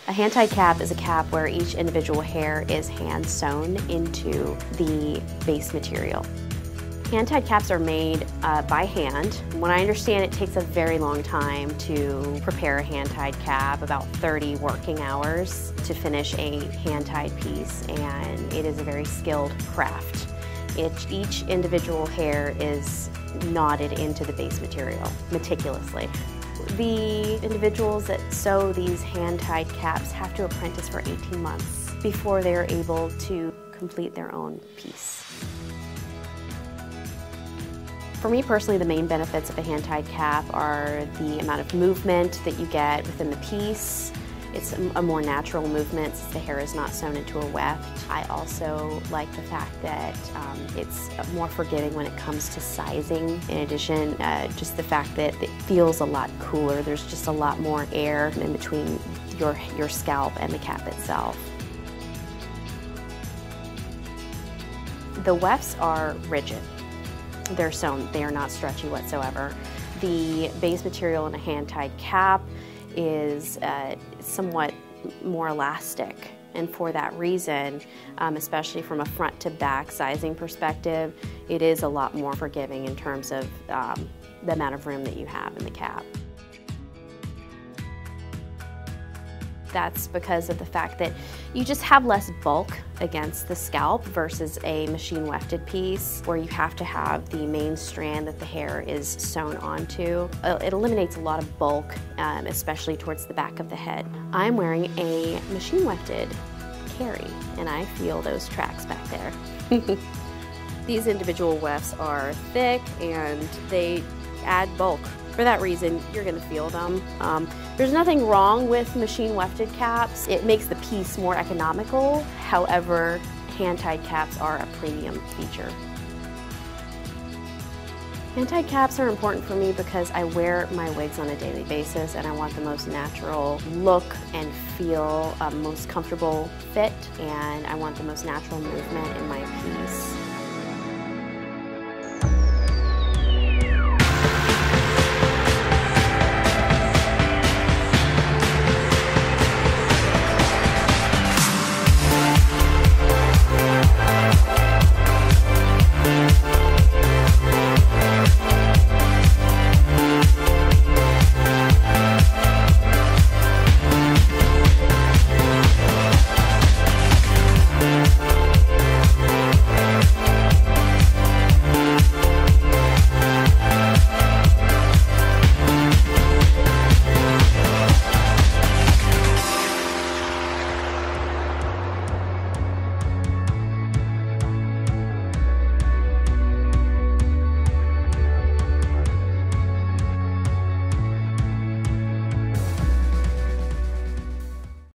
A hand-tied cap is a cap where each individual hair is hand-sewn into the base material. Hand-tied caps are made by hand. When I understand, it takes a very long time to prepare a hand-tied cap, about 30 working hours to finish a hand-tied piece, and it is a very skilled craft. Each individual hair is knotted into the base material meticulously. The individuals that sew these hand-tied caps have to apprentice for 18 months before they are able to complete their own piece. For me personally, the main benefits of a hand-tied cap are the amount of movement that you get within the piece. It's a more natural movement since the hair is not sewn into a weft. I also like the fact that it's more forgiving when it comes to sizing. In addition, just the fact that it feels a lot cooler. There's just a lot more air in between your scalp and the cap itself. The wefts are rigid. They're sewn, they are not stretchy whatsoever. The base material in a hand-tied cap is somewhat more elastic, and for that reason, especially from a front to back sizing perspective, it is a lot more forgiving in terms of the amount of room that you have in the cap. That's because of the fact that you just have less bulk against the scalp versus a machine wefted piece where you have to have the main strand that the hair is sewn onto. It eliminates a lot of bulk, especially towards the back of the head. I'm wearing a machine wefted carry, and I feel those tracks back there. These individual wefts are thick and they add bulk. For that reason, you're going to feel them. There's nothing wrong with machine wefted caps. It makes the piece more economical. However, hand-tied caps are a premium feature. Hand-tied caps are important for me because I wear my wigs on a daily basis and I want the most natural look and feel, most comfortable fit, and I want the most natural movement in my piece.